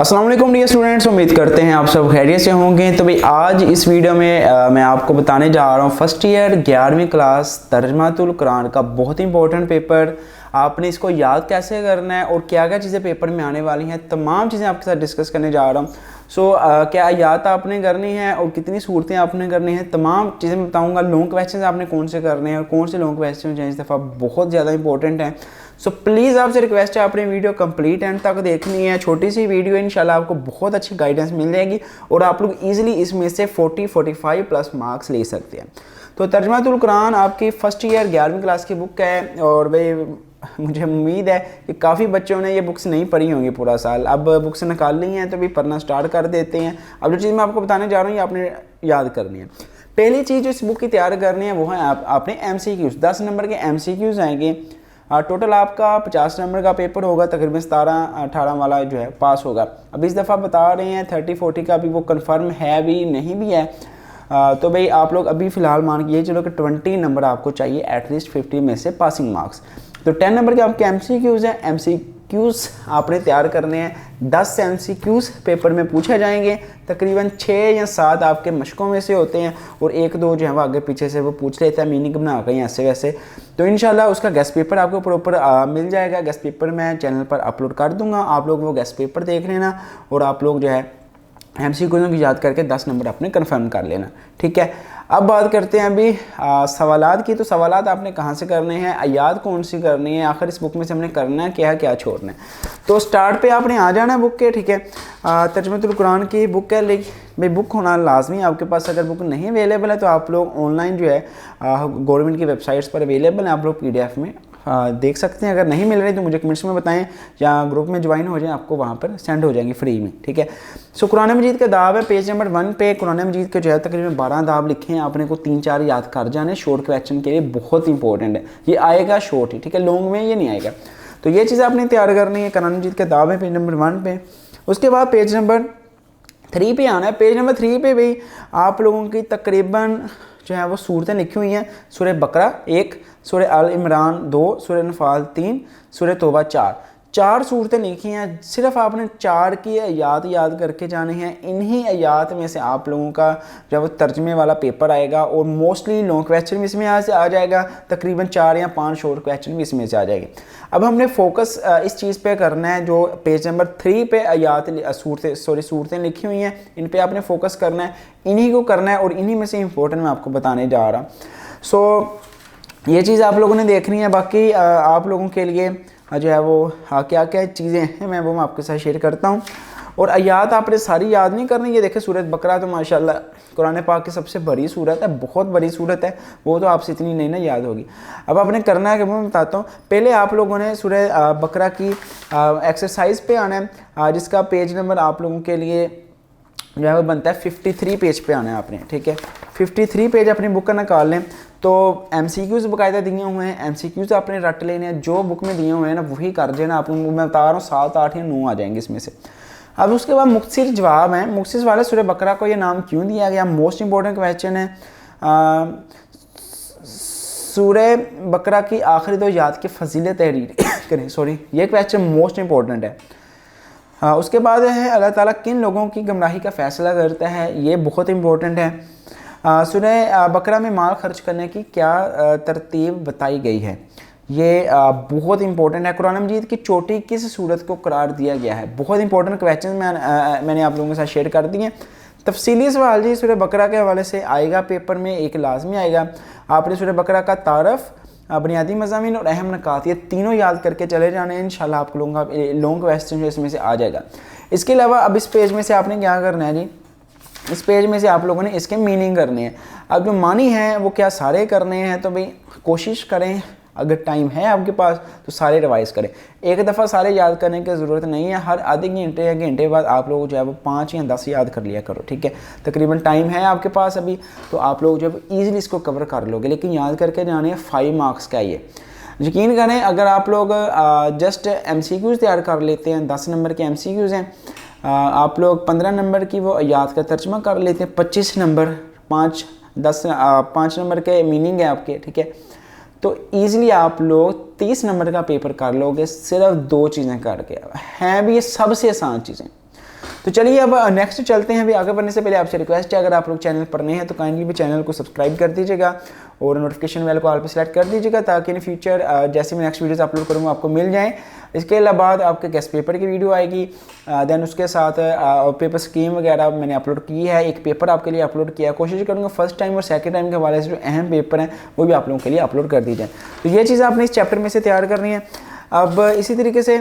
अस्सलाम वालेकुम dear students, उम्मीद करते हैं आप सब खैरियत से होंगे। तो भाई आज इस वीडियो में मैं आपको बताने जा रहा हूँ फर्स्ट ईयर 11वीं क्लास तर्जमातुल कुरान का बहुत इंपॉर्टेंट पेपर। आपने इसको याद कैसे करना है और क्या क्या चीज़ें पेपर में आने वाली हैं, तमाम चीज़ें आपके साथ डिस्कस करने जा रहा हूँ। क्या याद आपने करनी है और कितनी सूरतें आपने करनी है, तमाम चीज़ें मैं बताऊँगा। लॉन्ग क्वेश्चन आपने कौन से करने हैं और कौन से लॉन्ग क्वेश्चन हैं इस दफ़ा बहुत ज़्यादा इंपॉर्टेंट हैं। प्लीज़ आपसे रिक्वेस्ट है आपने वीडियो कंप्लीट एंड तक देखनी है। छोटी सी वीडियो इंशाल्लाह आपको बहुत अच्छी गाइडेंस मिल जाएगी और आप लोग इजीली इसमें से 40-45 प्लस मार्क्स ले सकते हैं। तो तर्जमातुल कुरान आपकी फर्स्ट ईयर 11वीं क्लास की बुक है और भाई मुझे उम्मीद है कि काफ़ी बच्चों ने ये बुक्स नहीं पढ़ी होंगी पूरा साल। अब बुक्स निकाल ली हैं तो भी पढ़ना स्टार्ट कर देते हैं। अब जो चीज़ मैं आपको बताने जा रहा हूँ ये आपने याद करनी है। पहली चीज़ जो इस बुक की तैयार करनी है वो है आपने MCQs 10 नंबर के MCQs आएंगे। टोटल आपका 50 नंबर का पेपर होगा, तकरीबन 17-18 वाला जो है पास होगा। अब इस दफ़ा बता रहे हैं 30-40 का भी वो कंफर्म है भी नहीं भी है। तो भाई आप लोग अभी फ़िलहाल मान के ये चलो कि 20 नंबर आपको चाहिए एटलीस्ट 50 में से पासिंग मार्क्स। तो 10 नंबर के आपके MCQs हैं। MCQs आपने तैयार करने हैं। 10 MCQs पेपर में पूछे जाएंगे, तकरीबन 6 या 7 आपके मशकों में से होते हैं और 1-2 जो है वो आगे पीछे से वो पूछ लेता है मीनिंग बना कहीं ऐसे वैसे। तो इंशाल्लाह उसका गेस्ट पेपर आपको प्रॉपर मिल जाएगा। गेस्ट पेपर मैं चैनल पर अपलोड कर दूंगा, आप लोग वो गेस्ट पेपर देख लेना और आप लोग जो है MCQs की याद करके 10 नंबर अपने कन्फर्म कर लेना, ठीक है। अब बात करते हैं अभी सवालात की। तो सवालात आपने कहाँ से करने हैं, याद कौन सी करनी है, आखिर इस बुक में से हमने करना है क्या क्या छोड़ना है। तो स्टार्ट पे आपने आ जाना है बुक के, ठीक है। तर्जमातुल कुरान की बुक है, लेकिन भाई बुक होना लाजमी है आपके पास। अगर बुक नहीं अवेलेबल है तो आप लोग ऑनलाइन जो है गवर्नमेंट की वेबसाइट्स पर अवेलेबल है, आप लोग PDF में देख सकते हैं। अगर नहीं मिल रही तो मुझे कमेंट्स में बताएं या ग्रुप में ज्वाइन हो जाएं, आपको वहाँ पर सेंड हो जाएंगी फ्री में, ठीक है। कुरान मजीद का दाब है पेज नंबर 1 पे। कुरान मजीद के जो है तकरीबन 12 दाब लिखे हैं, आपने को 3-4 याद कर जाने शॉर्ट क्वेश्चन के लिए, बहुत इंपॉर्टेंट है। ये आएगा शॉर्ट ही, ठीक है, लॉन्ग में ये नहीं आएगा। तो ये चीज़ आपने तैयार करनी है। कुरान मजीद का दाब है पेज नंबर 1 पे। उसके बाद पेज नंबर 3 पे आना है। पेज नंबर 3 पे भी आप लोगों की तकरीबन जो है वो सूरतें लिखी हुई हैं। सूरह बकरा 1, सूरह अल इमरान 2, सूरह नफाल 3, सूरह तौबा 4 सूरतें लिखी हैं। सिर्फ आपने 4 की आयात याद करके जाने हैं। इन्हीं आयात में से आप लोगों का जब तर्जमे वाला पेपर आएगा और मोस्टली लॉन्ग क्वेश्चन भी इसमें से आ जाएगा, तकरीबन 4 या 5 शॉर्ट क्वेश्चन भी इसमें से आ जाएंगे। अब हमने फोकस इस चीज़ पे करना है जो पेज नंबर 3 पे आयात सूरतें लिखी हुई हैं, इन पे आपने फोकस करना है, इन्हीं को करना है और इन्हीं में से इम्पोर्टेंट मैं आपको बताने जा रहा हूँ। ये चीज़ आप लोगों ने देखनी है। बाकी आप लोगों के लिए जो है वो क्या क्या चीज़ें हैं मैं आपके साथ शेयर करता हूँ। और आयात आपने सारी याद नहीं करनी। ये देखें सूरत बकरा तो माशाल्लाह कुरान पाक की सबसे बड़ी सूरत है, बहुत बड़ी सूरत है, वो तो आपसे इतनी नहीं ना याद होगी। अब आपने करना है कि मैं बताता हूँ। पहले आप लोगों ने सूरह बकरा की एक्सरसाइज पे आना है, जिसका पेज नंबर आप लोगों के लिए जो है वो बनता है 53 पेज पे आना है आपने, ठीक है। 53 पेज अपनी बुक का निकाल लें। तो MCQs बाकायदा दिए हुए हैं, MCQs आपने रट लेने हैं, जो बुक में दिए हुए हैं ना वही कर देना। आप लोगों को मैं बता रहा हूँ 7, 8 या 9 आ जाएंगे इसमें से। अब उसके बाद मुख्तसर जवाब हैं। मुख्तसर वाले सूरह बकरा को ये नाम क्यों दिया गया, मोस्ट इंपॉर्टेंट क्वेश्चन है। सूरह बकरा की आखिरी 2 याद की फजीलत तहरीर करें, सॉरी ये क्वेश्चन मोस्ट इंपॉर्टेंट है। उसके बाद है अल्लाह ताला किन लोगों की गुमराही का फ़ैसला करता है, ये बहुत इंपॉर्टेंट है। सूरह बकरा में माल खर्च करने की क्या तरतीब बताई गई है, ये बहुत इंपॉर्टेंट है। कुरान मजीद की चोटी किस सूरत को करार दिया गया है, बहुत इंपॉर्टेंट क्वेश्चन मैंने आप लोगों के साथ शेयर कर दिए। तफसीली सवाल जी सूरह बकरा के हवाले से आएगा पेपर में, एक लाजमी आएगा। आपने सूरह बकरा का तारफ़, बुनियादी मज़ामीन और अहम नकात ये तीनों याद करके चले जाने हैं। इंशाल्लाह आप लोगों का लॉन्ग क्वेश्चन जो इसमें से आ जाएगा। इसके अलावा अब इस पेज में से आपने क्या करना है जी, इस पेज में से आप लोगों ने इसके मीनिंग करने हैं। अब जो मानी है वो क्या सारे करने हैं, तो भाई कोशिश करें, अगर टाइम है आपके पास तो सारे रिवाइज़ करें। एक दफ़ा सारे याद करने की ज़रूरत नहीं है, हर आधे घंटे या घंटे बाद आप लोग जो है वो 5 या 10 याद कर लिया करो, ठीक है। तकरीबन टाइम है आपके पास अभी, तो आप लोग जो है ईज़िली इसको कवर कर लोगे। लेकिन याद करके जाने 5 मार्क्स का ये यकीन करें। अगर आप लोग जस्ट MCQs तैयार कर लेते हैं, 10 नंबर के MCQs हैं, आप लोग 15 नंबर की वो याद का तर्जमा कर लेते हैं, 25 नंबर 5 नंबर के मीनिंग है आपके, ठीक है। तो ईज़िली आप लोग 30 नंबर का पेपर कर लोगे सिर्फ 2 चीज़ें करके। हैं भी ये सबसे आसान चीज़ें, तो चलिए अब नेक्स्ट चलते हैं। अभी आगे बढ़ने से पहले आपसे रिक्वेस्ट है, अगर आप लोग चैनल पर नए हैं तो काइंडली भी चैनल को सब्सक्राइब कर दीजिएगा और नोटिफिकेशन बेल को ऑल पे सेलेक्ट कर दीजिएगा, ताकि इन फ्यूचर जैसे मैं नेक्स्ट वीडियोस अपलोड करूँगा आपको मिल जाएँ। इसके अलावा आपके गेस्ट पेपर की वीडियो आएगी, देन उसके साथ पेपर स्कीम वगैरह मैंने अपलोड की है, एक पेपर आपके लिए अपलोड किया है। कोशिश करूँगा फर्स्ट टाइम और सेकंड टाइम के हवाले से जो अहम पेपर हैं वो भी आप लोगों के लिए अपलोड कर दी जाए। तो ये चीज़ आपने इस चैप्टर में से तैयार करनी है। अब इसी तरीके से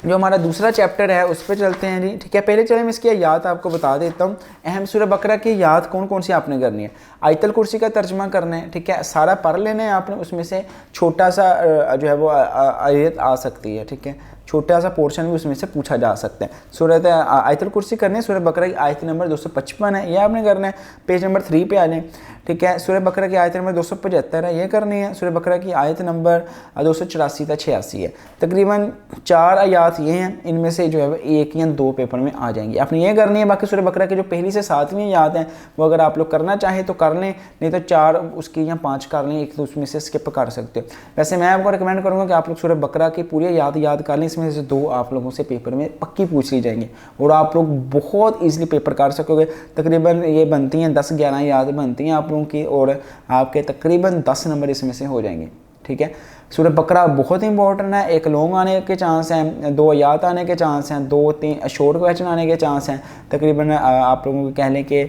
जो हमारा दूसरा चैप्टर है उस पर चलते हैं जी, ठीक है। पहले चले मैं इसकी याद आपको बता देता हूँ। अहम सूरह बकरा की याद कौन कौन सी आपने करनी है। आयतल कुर्सी का तर्जमा करना है, ठीक है, सारा पढ़ लेना है आपने, उसमें से छोटा सा जो है वो आयत आ सकती है, ठीक है, छोटा सा पोर्शन भी उसमें से पूछा जा सकता है। सूरत आयतल कुर्सी करनी है, सूरह बकरा की आयत नंबर 255 है, ये आपने करना है। पेज नंबर 3 पे आ जाए, ठीक है। सूरह बकरा की आयत नंबर 275 है, ये करनी है। सूरह बकरा की आयत नंबर 284 था 86 है। तकरीबन 4 आयात ये हैं, इनमें से जो है वो 1 या 2 पेपर में आ जाएंगी, आपने ये करनी है। बाकी सूरह बकरा की जो पहली से 7वीं आयात हैं वो अगर आप लोग करना चाहें तो कर लें, नहीं तो 4 उसकी या 5 कर लें, एक तो उसमें से स्किप कर सकते हो। वैसे मैं आपको रिकमेंड करूँगा कि आप लोग सूरह बकरा की पूरी याद कर लें, इसमें से 2 आप लोगों से पेपर में पक्की पूछ ली जाएंगी और आप लोग बहुत ईजिली पेपर कर सकोगे। तकरीबन ये बनती हैं 10-11 याद बनती हैं आप लोगों की, और आपके तकरीबन 10 नंबर इसमें से हो जाएंगे, ठीक है। सूरह बकरा बहुत इंपॉर्टेंट है, एक लॉन्ग आने के चांस हैं, 2 आयात आने के चांस हैं, 2-3 शॉर्ट क्वेश्चन आने के चांस हैं। तकरीबन आप लोगों को कह लें कि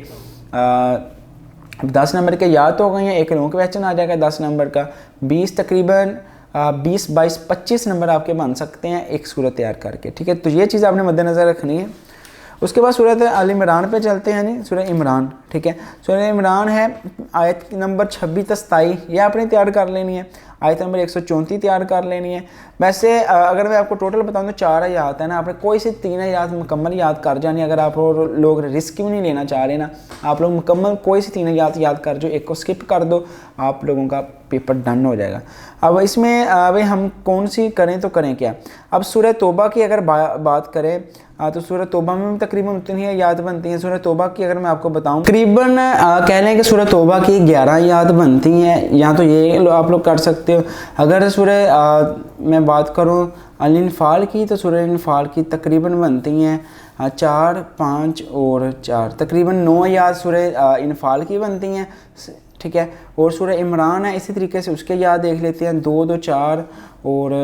10 नंबर के याद तो हो गई हैं, एक लॉन्ग क्वेश्चन आ जाएगा 10 नंबर का, 20 तकरीबन 20, 22, 25 नंबर आपके बन सकते हैं एक सूरत तैयार करके, ठीक है। तो ये चीज़ आपने मद्देनज़र रखनी है। उसके बाद सूरत आल इमरान पे चलते हैं जी, सूरह इमरान, ठीक है। सूरह इमरान है आयत नंबर 26 से 27, ये आपने तैयार कर लेनी है। आयत नंबर 134 तैयार कर लेनी है। वैसे अगर मैं आपको टोटल बताऊं तो 4 आयात है ना, आपने कोई से 3 आयात मुकम्मल याद कर जानी। अगर आप लोग रिस्क भी नहीं लेना चाह रहे ना, आप लोग मुकम्मल कोई से 3 आयात याद कर जो, एक को स्किप कर दो, आप लोगों का पेपर डन हो जाएगा। अब इसमें भाई हम कौन सी करें तो करें क्या। अब सूरह तौबा की अगर बात करें तो सूरह तौबा में तकरीबन उतनी ही याद बनती हैं। सूरह तौबा की अगर मैं आपको बताऊं तकरीबन कह लें कि सूरह तौबा की 11 याद बनती हैं, या तो ये आप लोग कर सकते हो। अगर सूरह मैं बात करूं अल इन्फाल की, तो सूरह इन्फाल की तकरीबन बनती हैं 4, 5 और 4, तकरीबन 9 याद सूरह इन्फाल की बनती हैं, ठीक है। और सूरह इमरान है इसी तरीके से, उसके याद देख लेते हैं, 2, 2, 4 और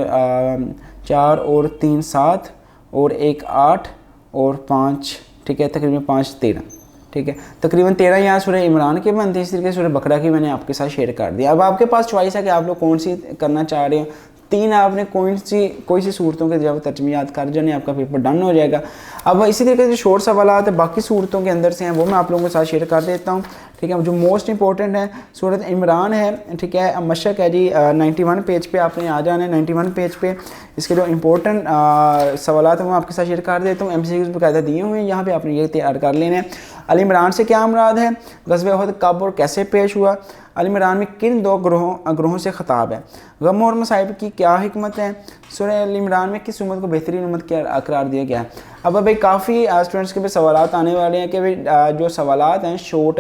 4 और 3 7 और 1 8 और 5, ठीक है, तकरीबन 5 13, ठीक है। तकरीबन 13 यहाँ सूरह इमरान के बनते हैं। इस तरीके से सूरह बकरा की मैंने आपके साथ शेयर कर दिया। अब आपके पास चॉइस है कि आप लोग कौन सी करना चाह रहे हो। 3 आपने कोई सी सूरतों के जब तर्जमे याद कर जाने, आपका पेपर डन हो जाएगा। अब इसी तरीके से शॉर्ट सवालात है बाकी सूरतों के अंदर से हैं, वो मैं आप लोगों के साथ शेयर कर देता हूँ, ठीक है। जो मोस्ट इंपॉर्टेंट है सूरत इमरान है, ठीक है। मशक है जी 91 पेज पे आपने आ जाना है। 91 पेज पे इसके जो इंपॉर्टेंट सवालात हैं वो आपके साथ शेयर कर देता हूँ। MCQs बकायदा दिए हुए हैं, यहाँ पे आपने ये तैयार कर लेने हैं। अल इमरान से क्या मुराद है, ग़ज़वे उहद कब और कैसे पेश हुआ, अल इमरान में किन 2 ग्रोहों से ख़िताब है, गम और मसाइब की क्या हिकमत है, सूरह अल इमरान में किस उम्मत को बेहतरीन उम्मत करार दिया गया है। अब भाई काफ़ी स्टूडेंट्स के भी सवालात आने वाले हैं कि भाई जो सवालात हैं शॉर्ट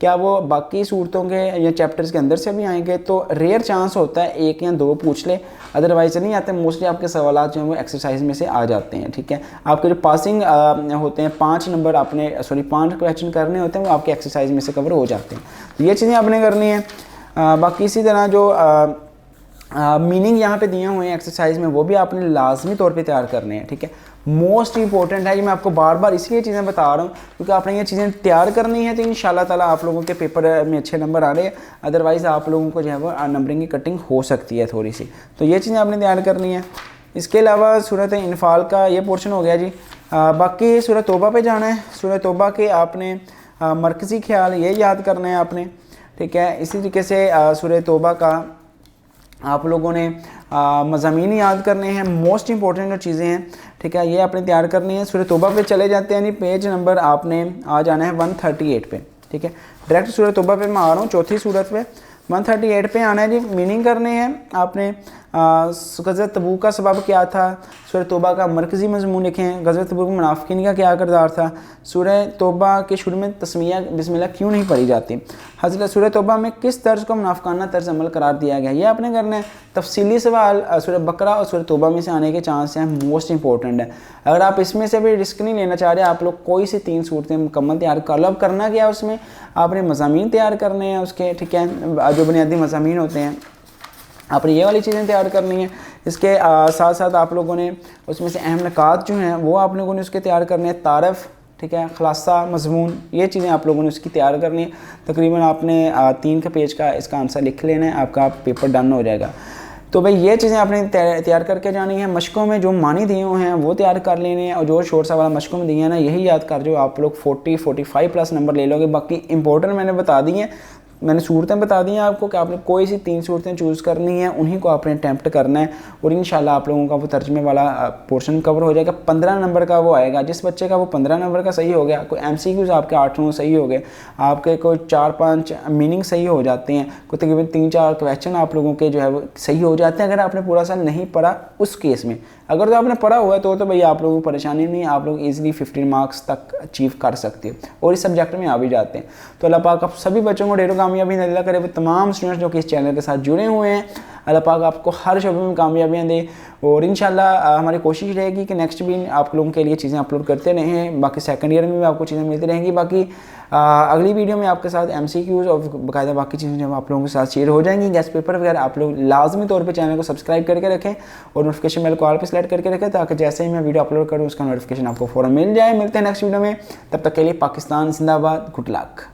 क्या वो बाकी सूरतों के या चैप्टर्स के अंदर से भी आएंगे, तो रेयर चांस होता है 1 या 2 पूछ ले, अदरवाइज नहीं आते। मोस्टली आपके सवालात जो हैं वो एक्सरसाइज में से आ जाते हैं, ठीक है। आपके जो पासिंग होते हैं 5 नंबर आपने 5 क्वेश्चन करने होते हैं वो आपके एक्सरसाइज में से कवर हो जाते हैं। तो ये चीज़ें आपने करनी है। बाकी इसी तरह जो मीनिंग यहाँ पे दिए हुए हैं एक्सरसाइज में वो भी आपने लाजमी तौर पे तैयार करने हैं, ठीक है। मोस्ट इंपॉर्टेंट है, ये मैं आपको बार बार इसलिए चीज़ें बता रहा हूँ क्योंकि आपने ये चीज़ें तैयार करनी है तो इंशाल्लाह ताला आप लोगों के पेपर में अच्छे नंबर आ रहे हैं। अदरवाइज़ आप लोगों को जो है वो नंबरिंग की कटिंग हो सकती है थोड़ी सी, तो ये चीज़ें आपने तैयार करनी है। इसके अलावा सूरत इन्फाल का ये पोर्शन हो गया जी। बाकी सूरत तौबा पे जाना है। सूरत तौबा के आपने मरकज़ी ख्याल ये याद करना है आपने, ठीक है। इसी तरीके से सूरत तौबा का आप लोगों ने मज़ामीन याद करने हैं, मोस्ट इंपॉर्टेंट जो चीज़ें हैं, ठीक है, ये आपने तैयार करनी है। सूरह तौबा पे चले जाते हैं, यानी पेज नंबर आपने आ जाना है 138 पे, ठीक है। डायरेक्ट सूरह तौबा पे मैं आ रहा हूँ, चौथी सूरत पे 138 पे आना है जी। मीनिंग करने हैं आपने ग़ज़वत तबूक का सबब क्या था, सूरह तौबा का मरकज़ी मज़मून लिखें, ग़ज़वत तबूक में मुनाफ़िकीन का क्या किरदार था, सूरह तौबा के शुरू में तस्मिया बिस्मिल्लाह क्यों नहीं पढ़ी जाती, हज़रत सूरह तौबा में किस तर्ज़ को मुनाफ़िकाना तर्ज़ अमल करार दिया गया, ये आपने करना है। तफसीली सवाल सूरह बकरा और सूरह तौबा में से आने के चांस हैं, मोस्ट इंपॉर्टेंट है। अगर आप इसमें से भी रिस्क नहीं लेना चाह रहे, आप लोग कोई सी 3 सूरतें मुकम्मल तैयार कर लो। अब करना क्या है, उसमें आपने मज़ामीन तैयार करने हैं उसके, ठीक है, जो बुनियादी मज़ामीन होते हैं आपने ये वाली चीज़ें तैयार करनी है। इसके साथ साथ आप लोगों ने उसमें से अहम निकात जो हैं वो आप लोगों ने उसके तैयार करने हैं, तारफ़, ठीक है, खुलासा, मज़मून, ये चीज़ें आप लोगों ने उसकी तैयार करनी है। तकरीबन आपने 3 पेज का इसका आंसर लिख लेना है, आपका पेपर डन हो जाएगा। तो भाई ये चीज़ें आपने तैयार करके जानी है। मशकों में जो मानी दिए हुए हैं वो तैयार कर लेने हैं, और जो शोर सा वाला मशकों में दिए हैं ना, यही याद कर जो आप लोग 40-45 प्लस नंबर ले लोगे। बाकी इंपॉर्टेंट मैंने बता दी हैं, मैंने सूरतें बता दी हैं आपको कि आपने कोई सी 3 सूरतें चूज़ करनी है, उन्हीं को आपने अटैम्प्ट करना है, और इंशाल्लाह आप लोगों का वो तर्जमे वाला पोर्शन कवर हो जाएगा। 15 नंबर का वो आएगा। जिस बच्चे का वो 15 नंबर का सही हो गया, कोई MCQs आपके 8-9 सही हो गए, आपके कोई 4-5 मीनिंग सही हो जाते हैं, कोई तकरीबन 3-4 क्वेश्चन आप लोगों के जो है वो सही हो जाते हैं। अगर आपने पूरा साल नहीं पढ़ा उस केस में, अगर तो आपने पढ़ा हुआ है तो भाई आप लोगों को परेशानी नहीं, आप लोग ईजिली 15 मार्क्स तक अचीव कर सकते हो और इस सब्जेक्ट में आ भी जाते हैं। तो अल्लाह पाक आप सभी बच्चों को ढेरों कामयाबी अल्लाह करे। तमाम स्टूडेंट्स जो कि इस चैनल के साथ जुड़े हुए हैं, अल्लाह पाक आपको हर शोबे में कामयाबियाँ दे, और इंशाल्लाह हमारी कोशिश रहेगी कि नेक्स्ट भी आप लोगों के लिए चीज़ें अपलोड करते रहें। बाकी सेकंड ईयर में भी आपको चीज़ें मिलती रहेंगी। बाकी अगली वीडियो में आपके साथ MCQs और बाकायदा बाकी चीज़ें जब आप लोगों के साथ शेयर हो जाएंगी, गेस्ट पेपर वगैरह, आप लोग लाजमी तौर पे चैनल को सब्सक्राइब करके रखें और नोटिफिकेशन बेल को ऑल पे सेलेक्ट करके रखें, ताकि जैसे ही मैं वीडियो अपलोड करूँ उसका नोटिफिकेशन आपको फ़ौरन मिल जाए। मिलते हैं नेक्स्ट वीडियो में, तब तक के लिए पाकिस्तान जिंदाबाद, गुड लक।